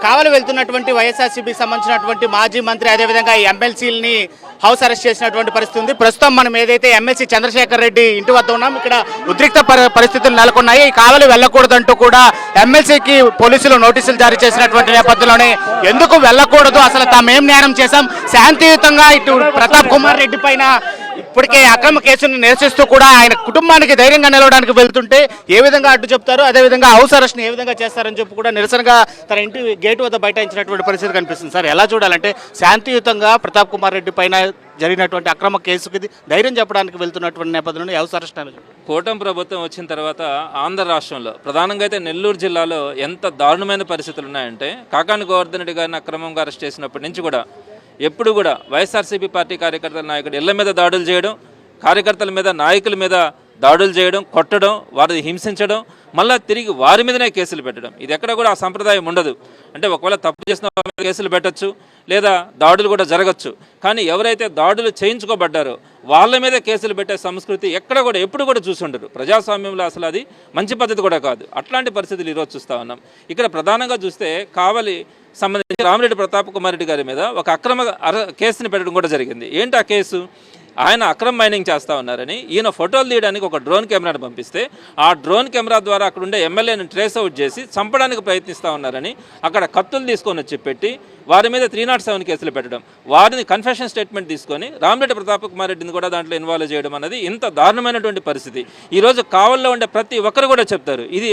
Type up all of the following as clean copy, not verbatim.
కావలి వెళ్తున్నటువంటి వైఎస్ఆర్సీపీకి సంబంధించినటువంటి మాజీ మంత్రి అదేవిధంగా ఎమ్మెల్సీలని హౌస్ అరెస్ట్ చేసినటువంటి పరిస్థితి ఉంది. ప్రస్తుతం మనం ఏదైతే ఎమ్మెల్సీ చంద్రశేఖర్ రెడ్డి ఇంటి వద్ద ఉన్నాం, ఇక్కడ ఉద్రిక్త పరిస్థితులు నెలకొన్నాయి. కావలి వెళ్ళకూడదంటూ కూడా ఎమ్మెల్సీకి పోలీసులు నోటీసులు జారీ చేసినటువంటి నేపథ్యంలోనే ఎందుకు వెళ్ళకూడదు, అసలు తామేం న్యాయం చేశాం, శాంతియుతంగా ఇటు ప్రతాప్ కుమార్ రెడ్డి పైన ఇప్పటికే అక్రమ కేసును నిరసిస్తూ కూడా ఆయన కుటుంబానికి ధైర్యంగా నిలవడానికి వెళ్తుంటే ఏ విధంగా అడ్డు చెప్తారు, అదేవిధంగా హౌస్ అరెస్ట్ ఏ విధంగా చేస్తారని చెప్పి కూడా నిరసనగా తన ఇంటి గేటు వద్ద బైఠాయించినటువంటి పరిస్థితి కనిపిస్తుంది. సార్, ఎలా చూడాలంటే శాంతియుతంగా ప్రతాప్ కుమార్ రెడ్డి పైన జరిగినటువంటి అక్రమ కేసుకి ధైర్యం చెప్పడానికి వెళ్తున్నటువంటి నేపథ్యంలో హౌస్ అరెస్ట్ అనేది కూటమి ప్రభుత్వం వచ్చిన తర్వాత ఆంధ్ర రాష్ట్రంలో ప్రధానంగా అయితే నెల్లూరు జిల్లాలో ఎంత దారుణమైన పరిస్థితులు ఉన్నాయంటే, కాకాని గోవర్ధన్ రెడ్డి గారిని అక్రమంగా అరెస్ట్ చేసినప్పటి నుంచి కూడా ఎప్పుడు కూడా వైఎస్ఆర్సీపీ పార్టీ కార్యకర్తల నాయకుడు ఇళ్ల మీద దాడులు చేయడం, కార్యకర్తల మీద నాయకుల మీద దాడులు చేయడం, కొట్టడం, వారిని హింసించడం, మళ్ళీ తిరిగి వారి మీదనే కేసులు పెట్టడం, ఇది ఎక్కడ కూడా ఆ సంప్రదాయం ఉండదు. అంటే ఒకవేళ తప్పు చేసిన వారి మీద కేసులు పెట్టచ్చు, లేదా దాడులు కూడా జరగచ్చు. కానీ ఎవరైతే దాడులు చేయించుకోబడ్డారో వాళ్ళ మీద కేసులు పెట్టే సంస్కృతి ఎక్కడ కూడా ఎప్పుడు కూడా చూసుండరు. ప్రజాస్వామ్యంలో అసలు అది మంచి పద్ధతి కూడా కాదు. అట్లాంటి పరిస్థితులు ఈరోజు చూస్తూ ఉన్నాం. ఇక్కడ ప్రధానంగా చూస్తే కావలి సంబంధించి రామిరెడ్డి ప్రతాప్ కుమార్ రెడ్డి గారి మీద ఒక అక్రమ కేసుని పెట్టడం కూడా జరిగింది. ఏంటి ఆ కేసు? ఆయన అక్రమ మైనింగ్ చేస్తూ ఉన్నారని ఈయన ఫోటోలు తీయడానికి ఒక డ్రోన్ కెమెరాను పంపిస్తే ఆ డ్రోన్ కెమెరా ద్వారా అక్కడ ఉండే ఎమ్మెల్యేని ట్రేస్ అవుట్ చేసి చంపడానికి ప్రయత్నిస్తూ ఉన్నారని అక్కడ కత్తులు తీసుకొని వచ్చి పెట్టి వారి మీద 307 కేసులు పెట్టడం, వారిని కన్ఫెషన్ స్టేట్మెంట్ తీసుకొని రామిరెడ్డి ప్రతాప్ కుమార్ రెడ్డిని కూడా దాంట్లో ఇన్వాల్వ్ చేయడం అనేది ఇంత దారుణమైనటువంటి పరిస్థితి. ఈరోజు కావలిలో ఉండే ప్రతి ఒక్కరు కూడా చెప్తారు ఇది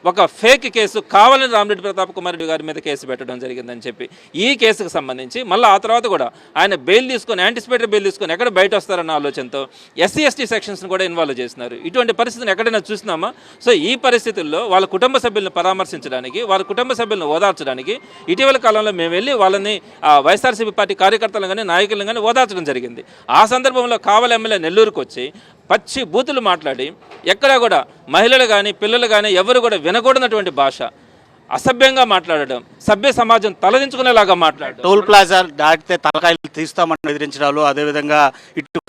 ఒక ఫేక్ కేసు, కావాలని రామిరెడ్డి ప్రతాప్ కుమార్ రెడ్డి గారి మీద కేసు పెట్టడం జరిగిందని చెప్పి. ఈ కేసుకు సంబంధించి మళ్ళీ ఆ తర్వాత కూడా ఆయన బెయిల్ తీసుకొని, యాంటిసిపేటరీ బెయిల్ తీసుకొని ఎక్కడ బయట వస్తారన్న ఆలోచనతో ఎస్సీ సెక్షన్స్ని కూడా ఇన్వాల్వ్ చేస్తున్నారు. ఇటువంటి పరిస్థితిని ఎక్కడైనా చూస్తున్నామా? సో ఈ పరిస్థితుల్లో వాళ్ళ కుటుంబ సభ్యులను పరామర్శించడానికి, వాళ్ళ కుటుంబ సభ్యులను ఓదార్చడానికి ఇటీవల కాలంలో మేము వెళ్ళి వాళ్ళని వైఎస్ఆర్సీపీ పార్టీ కార్యకర్తలను కానీ నాయకులను కానీ ఓదార్చడం జరిగింది. ఆ సందర్భంలో కావలి ఎమ్మెల్యే నెల్లూరుకు వచ్చి పచ్చి బూతులు మాట్లాడి ఎక్కడా కూడా మహిళలు కానీ పిల్లలు కానీ ఎవరు కూడా వినకూడనటువంటి భాష, అసభ్యంగా మాట్లాడడం, సభ్య సమాజం తలదించుకునేలాగా మాట్లాడడం, టోల్ ప్లాజా దాటితే తలకాయలు తీస్తామని ఎదిరించడాలు, అదేవిధంగా ఇటు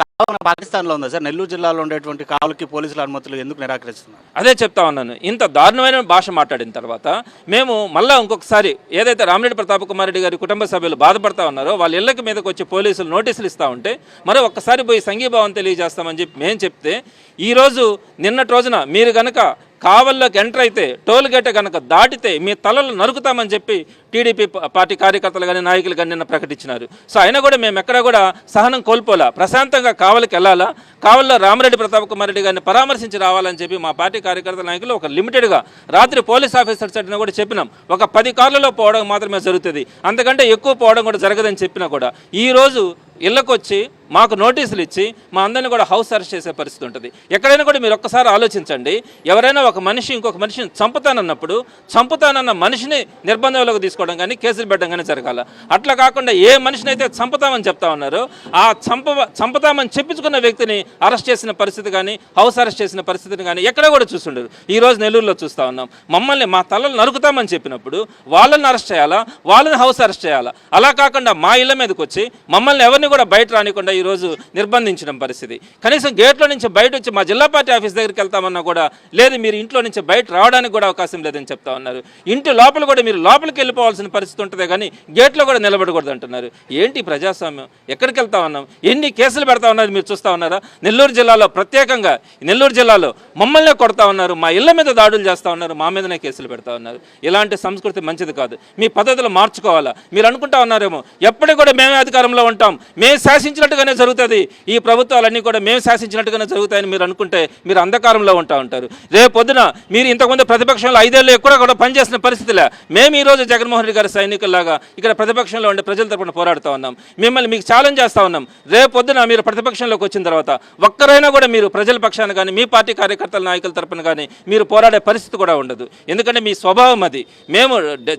పాకిస్తాన్లో ఉందా సార్? నెల్లూరు జిల్లాలో ఉండేటువంటి కావలికి పోలీసుల అనుమతులు ఎందుకు నిరాకరిస్తున్నారు? అదే చెప్తా ఉన్నాను. ఇంత దారుణమైన భాష మాట్లాడిన తర్వాత మేము మళ్ళీ ఇంకొకసారి ఏదైతే రామిరెడ్డి ప్రతాప్ కుమార్ రెడ్డి గారి కుటుంబ సభ్యులు బాధపడతా ఉన్నారో వాళ్ళ ఇళ్లకి మీదకి వచ్చి పోలీసులు నోటీసులు ఇస్తూ ఉంటే మరో ఒక్కసారి పోయి సంఘీభావం తెలియజేస్తామని చెప్పి మేము చెప్తే, ఈరోజు నిన్నటి రోజున మీరు కనుక కావల్లోకి ఎంటర్ అయితే టోల్ గేట్ కనుక దాటితే మీ తలలు నరుకుతామని చెప్పి టీడీపీ పార్టీ కార్యకర్తలు కానీ నాయకులు కానీ నిన్న ప్రకటించినారు. సో అయినా కూడా మేము ఎక్కడా కూడా సహనం కోల్పోలా, ప్రశాంతంగా కావలికి వెళ్ళాలా, కావలిలో రామిరెడ్డి ప్రతాప్ కుమార్ రెడ్డి గారిని పరామర్శించి రావాలని చెప్పి మా పార్టీ కార్యకర్తల నాయకులు ఒక లిమిటెడ్గా రాత్రి పోలీస్ ఆఫీసర్స్ అడిగినా కూడా చెప్పినాం, ఒక 10 కార్లలో పోవడం మాత్రమే జరుగుతుంది, అంతకంటే ఎక్కువ పోవడం కూడా జరగదని చెప్పినా కూడా ఈరోజు ఇళ్ళకొచ్చి మాకు నోటీసులు ఇచ్చి మా అందరినీ కూడా హౌస్ అరెస్ట్ చేసే పరిస్థితి ఉంటుంది. ఎక్కడైనా కూడా మీరు ఒక్కసారి ఆలోచించండి, ఎవరైనా ఒక మనిషి ఇంకొక మనిషిని చంపుతానన్నప్పుడు చంపుతానన్న మనిషిని నిర్బంధంలోకి తీసుకోవడం కానీ కేసులు పెట్టడం కానీ జరగాల. అట్లా కాకుండా ఏ మనిషిని అయితే చంపుతామని చెప్తా ఉన్నారో ఆ చంపుతామని చెప్పించుకున్న వ్యక్తిని అరెస్ట్ చేసిన పరిస్థితి కానీ హౌస్ అరెస్ట్ చేసిన పరిస్థితిని కానీ ఎక్కడ కూడా చూస్తుండరు. ఈరోజు నెల్లూరులో చూస్తూ ఉన్నాం. మమ్మల్ని మా తలలు నరుకుతామని చెప్పినప్పుడు వాళ్ళని అరెస్ట్ చేయాలా, వాళ్ళని హౌస్ అరెస్ట్ చేయాలా? అలా కాకుండా మా ఇళ్ళ మీదకి వచ్చి మమ్మల్ని ఎవరిని కూడా బయట రానికుండా ఈరోజు నిర్బంధించడం పరిస్థితి. కనీసం గేట్లో నుంచి బయట వచ్చి మా జిల్లా పార్టీ ఆఫీస్ దగ్గరికి వెళ్తామన్నా కూడా లేదు, మీరు ఇంట్లో నుంచి బయట రావడానికి కూడా అవకాశం లేదని చెప్తా ఉన్నారు. ఇంటి లోపల కూడా మీరు లోపలికి వెళ్ళిపోవాల్సిన పరిస్థితి ఉంటుంది కానీ గేట్లో కూడా నిలబడకూడదు అంటున్నారు. ఏంటి ప్రజాస్వామ్యం? ఎక్కడికి వెళ్తా ఉన్నాం? ఎన్ని కేసులు పెడతా ఉన్నారు మీరు చూస్తూ ఉన్నారా? నెల్లూరు జిల్లాలో ప్రత్యేకంగా నెల్లూరు జిల్లాలో మమ్మల్నే కొడతా ఉన్నారు, మా ఇళ్ల మీద దాడులు చేస్తూ ఉన్నారు, మా మీదనే కేసులు పెడతా ఉన్నారు. ఇలాంటి సంస్కృతి మంచిది కాదు. మీ పద్ధతులు మార్చుకోవాలా? మీరు అనుకుంటా ఉన్నారేమో ఎప్పటికి కూడా మేమే అధికారంలో ఉంటాం, మేము శాసించినట్టుగానే జరుగుతుంది, ఈ ప్రభుత్వాలన్నీ కూడా మేము శాసించినట్టుగానే జరుగుతాయని మీరు అనుకుంటే మీరు అంధకారంలో ఉంటారు. రేపు పొద్దున మీరు ఇంతకుముందు ప్రతిపక్షంలో 5 ఏళ్ళు ఎక్కువ కూడా పనిచేసిన పరిస్థితిలే మేము ఈరోజు జగన్మోహన్ రెడ్డి గారి సైనికుల్లాగా ఇక్కడ ప్రతిపక్షంలో ఉండే ప్రజల తరపున పోరాడుతూ ఉన్నాం. మిమ్మల్ని మీకు ఛాలెంజ్ చేస్తూ ఉన్నాం, రేపు పొద్దున మీరు ప్రతిపక్షంలోకి వచ్చిన తర్వాత ఒక్కరైనా కూడా మీరు ప్రజల పక్షాన కానీ మీ పార్టీ కార్యకర్తల నాయకుల తరపున కానీ మీరు పోరాడే పరిస్థితి కూడా ఉండదు. ఎందుకంటే మీ స్వభావం అది. మేము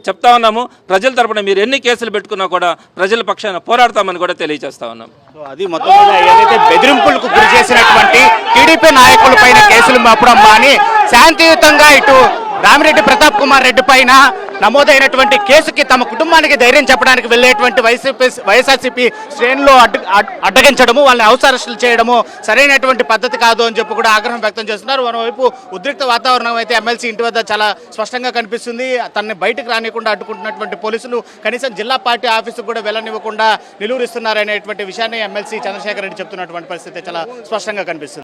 చెప్తా ఉన్నాము, ప్రజల తరపున మీరు ఎన్ని కేసులు పెట్టుకున్నా కూడా ప్రజల పక్షాన పోరాడతామని కూడా తెలియజేస్తా ఉన్నాం. అది మొత్తం ఏదైతే బెదిరింపులకు గురి చేసినటువంటి టీడీపీ నాయకుల పైన కేసులు మోపడం అని శాంతియుతంగా ఇటు రామిరెడ్డి ప్రతాప్ కుమార్ రెడ్డి పైన నమోదైనటువంటి కేసుకి తమ కుటుంబానికి ధైర్యం చెప్పడానికి వెళ్ళేటువంటి వైఎస్ఆర్సీపీ శ్రేణులు అడ్డగించడము, వాళ్ళని హౌస్ అరెస్టులు చేయడము సరైనటువంటి పద్ధతి కాదు అని చెప్పి కూడా ఆగ్రహం వ్యక్తం చేస్తున్నారు. మరోవైపు ఉద్రిక్త వాతావరణం అయితే ఎమ్మెల్సీ ఇంటి వద్ద చాలా స్పష్టంగా కనిపిస్తుంది. తనని బయటకు రానివ్వకుండా అడ్డుకుంటున్నటువంటి పోలీసులు కనీసం జిల్లా పార్టీ ఆఫీసుకు కూడా వెళ్ళనివ్వకుండా నిలువరిస్తున్నారనేటువంటి విషయాన్ని ఎమ్మెల్సీ చంద్రశేఖర్ రెడ్డి చెప్తున్నటువంటి పరిస్థితి చాలా స్పష్టంగా కనిపిస్తుంది.